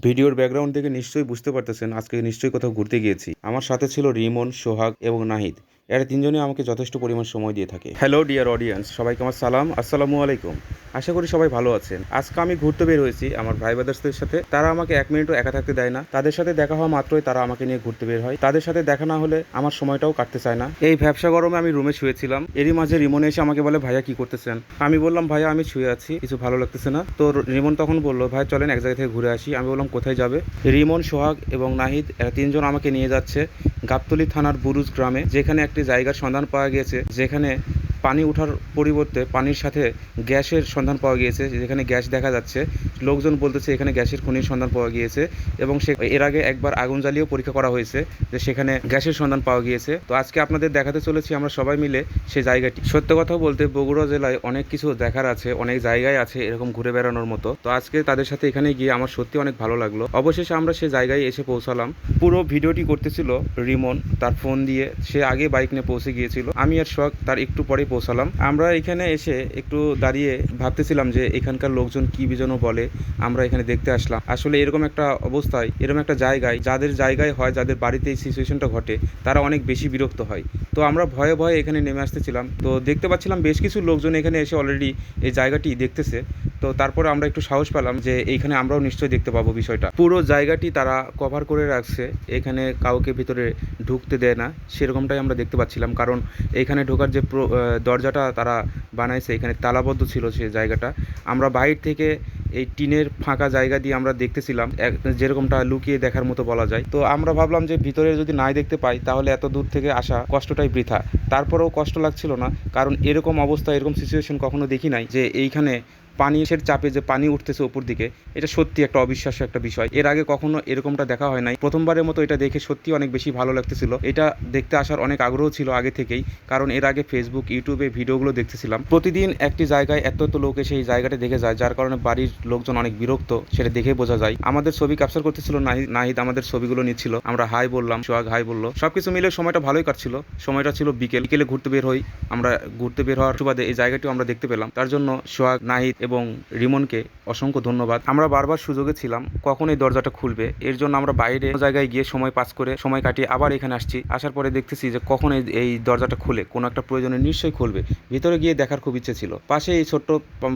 ভিডিওর ব্যাকগ্রাউন্ড থেকে নিশ্চয়ই বুঝতে পারতেছেন আজকে নিশ্চয়ই কোথাও ঘুরতে গিয়েছি। আমার সাথে ছিল রিমন, সোহাগ এবং নাহিদ। এরা তিনজনই আমাকে যথেষ্ট পরিমাণ সময় দিয়ে থাকে। হ্যালো ডিয়ার অডিয়েন্স, সবাইকে আমার সালাম, আসসালামু আলাইকুম। আশা করি সবাই ভালো আছেন। আজকে আমি ঘুরতে বের হয়েছি আমার ভাই ব্রাদার্সদের সাথে। তারা আমাকে এক মিনিটও একা থাকতে দেয় না। তাদের সাথে দেখা হওয়া মাত্রই তারা আমাকে নিয়ে ঘুরতে বের হয়। তাদের সাথে দেখা না হলে আমার সময়টাও কাটতে চায় না। এই ব্যবসা গরমে আমি রুমে শুয়েছিলাম। এরই মাঝে রিমন এসে আমাকে বলে, ভাইয়া কি করতেছেন? আমি বললাম, ভাইয়া আমি শুয়ে আছি, কিছু ভালো লাগতেছে না। তো রিমন তখন বললো, ভাই চলেন এক জায়গা থেকে ঘুরে আসি। আমি বললাম, কোথায় যাবে? রিমন, সোহাগ এবং নাহিদ এরা তিনজন আমাকে নিয়ে যাচ্ছে গাবতলী থানার বুরুজ গ্রামে, যেখানে একটি জায়গার সন্ধান পাওয়া গিয়েছে, যেখানে পানি ওঠার পরিবর্তে পানির সাথে গ্যাসের সন্ধান পাওয়া গিয়েছে, যেখানে গ্যাস দেখা যাচ্ছে। লোকজন বলতেছে এখানে গ্যাসের খনির সন্ধান পাওয়া গিয়েছে এবং এর আগে একবার আগুন জ্বালিয়েও পরীক্ষা করা হয়েছে যে সেখানে গ্যাসের সন্ধান পাওয়া গিয়েছে। তো আজকে আপনাদের দেখাতে চলেছি আমরা সবাই মিলে সেই জায়গাটি। সত্য কথা বলতে বগুড়া জেলায় অনেক কিছু দেখার আছে, অনেক জায়গায় আছে এরকম ঘুরে বেড়ানোর মতো। তো আজকে তাদের সাথে এখানে গিয়ে আমার সত্যি অনেক ভালো লাগলো। অবশেষে আমরা সেই জায়গায় এসে পৌঁছালাম। পুরো ভিডিওটি করতেছিল রিমন তার ফোন দিয়ে। সে আগে বাইক নিয়ে পৌঁছে গিয়েছিল, আমি আর শখ তার একটু পরেই পৌঁছালাম। আমরা এখানে এসে একটু দাঁড়িয়ে ভাবতেছিলাম যে এখানকার লোকজন কি যেন বলে, আমরা এখানে দেখতে আসলাম। আসলে এরকম একটা অবস্থায়, এরকম একটা জায়গায়, যাদের জায়গায় হয়, যাদের বাড়িতে এই সিচুয়েশনটা ঘটে, তারা অনেক বেশি বিরক্ত হয়। তো আমরা ভয়ে ভয়ে এখানে নেমে আসতেছিলাম। তো দেখতে পাচ্ছিলাম বেশ কিছু লোকজন এখানে এসে অলরেডি এই জায়গাটি দেখতেছে। তো তারপরে আমরা একটু সাহস পেলাম যে এইখানে আমরাও নিশ্চয়ই দেখতে পাবো বিষয়টা। পুরো জায়গাটি তারা কভার করে রাখছে, এখানে কাউকে ভিতরে ঢুকতে দেয় না, সেরকমটাই আমরা দেখতে পাচ্ছিলাম। কারণ এখানে ঢোকার যে দরজাটা তারা বানাইছে, এখানে তালাবদ্ধ ছিল সেই জায়গাটা। আমরা বাইরে থেকে এই টিনের ফাঁকা জায়গা দিয়ে আমরা দেখতেছিলাম, যেরকমটা লুকিয়ে দেখার মতো বলা যায়। তো আমরা ভাবলাম যে ভিতরে যদি নাই দেখতে পাই তাহলে এত দূর থেকে আসা কষ্টটাই বৃথা। তারপরেও কষ্ট লাগছিল না, কারণ এরকম অবস্থা, এরকম সিচুয়েশন কখনো দেখি নাই যে এইখানে পানির চাপে যে পানি উঠতেছে উপর দিকে। এটা সত্যি একটা অবিশ্বাস্য একটা বিষয়। এর আগে কখনো এরকমটা দেখা হয় নাই। প্রথমবারের মতো এটা দেখে সত্যি অনেক বেশি ভালো লাগতেছিল। এটা দেখতে আসার অনেক আগ্রহ ছিল আগে থেকেই, কারণ এর আগে ফেসবুক, ইউটিউবে ভিডিওগুলো দেখতেছিলাম। প্রতিদিন একটি জায়গায় এত লোক এসে এই জায়গাটা দেখে যায়, যার কারণে বাড়ির লোকজন অনেক বিরক্ত, সেটা দেখেই বোঝা যায়। আমাদের ছবি ক্যাপচার করতেছিল নাহিদ আমাদের ছবিগুলো নিচ্ছিল, আমরা হাই বললাম, সোহাগ হাই বললো। সবকিছু মিলে সময়টা ভালোই কাটছিল। সময়টা ছিল বিকেলে ঘুরতে বের হই আমরা। ঘুরতে বের হওয়ার সুবাদে এই জায়গাটিও আমরা দেখতে পেলাম। তার জন্য সোহাগ, নাহিদ এবং রিমনকে অসংখ্য ধন্যবাদ। আমরা বারবার সুযোগে ছিলাম কখন এই দরজাটা খুলবে, এর জন্য আমরা বাইরে জায়গায় গিয়ে সময় পাস করে, সময় কাটিয়ে আবার এখানে আসছি। আসার পরে দেখতেছি যে কখন এই দরজাটা খুলে, কোনো একটা প্রয়োজনে নিশ্চয়ই খুলবে। ভিতরে গিয়ে দেখার খুব ইচ্ছে ছিল। পাশে এই ছোট্ট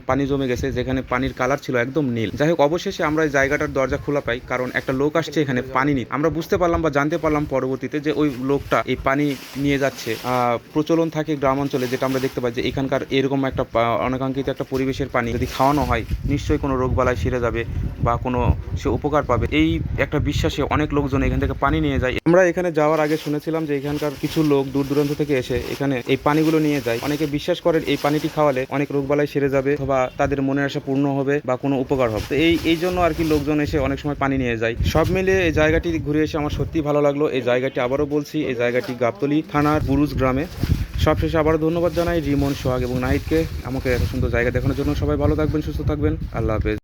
পানি জমে গেছে, যেখানে পানির কালার ছিল একদম নীল। যাই হোক, অবশেষে আমরা এই জায়গাটার দরজা খোলা পাই, কারণ একটা লোক আসছে এখানে পানি নিতে। আমরা বুঝতে পারলাম বা জানতে পারলাম পরবর্তীতে যে ওই লোকটা এই পানি নিয়ে যাচ্ছে। প্রচলন থাকে গ্রাম অঞ্চলে, যেটা আমরা দেখতে পাই যে এখানকার এরকম একটা অনাকাঙ্ক্ষিত একটা পরিবেশের পানি যদি খাওয়ানো হয়, নিশ্চয়ই কোনো রোগবালাই সেরে যাবে বা কোনো সে উপকার পাবে। এই একটা বিশ্বাসে অনেক লোকজন এখান থেকে পানি নিয়ে যায়। আমরা এখানে যাওয়ার আগে শুনেছিলাম যে এখানকার কিছু লোক দূর দূরান্ত থেকে এসে এখানে এই পানিগুলো নিয়ে যায়। অনেকে বিশ্বাস করেন এই পানিটি খাওয়ালে অনেক রোগবালাই সেরে যাবে অথবা তাদের মনের আশা পূর্ণ হবে বা কোনো উপকার হবে। তো এই জন্য আর কি লোকজন এসে অনেক সময় পানি নিয়ে যায়। সব মিলিয়ে এই জায়গাটি ঘুরে এসে আমার সত্যিই ভালো লাগলো। এই জায়গাটি আবারও বলছি, এই জায়গাটি গাবতলী থানার বুরুজ গ্রামে। সবশেষে আবারও ধন্যবাদ জানাই রিমন, সোহাগ এবং নাহিদকে আমাকে এত সুন্দর জায়গা দেখানোর জন্য। সবাই ভালো থাকবেন, সুস্থ থাকবেন, আল্লাহ হাফেজ।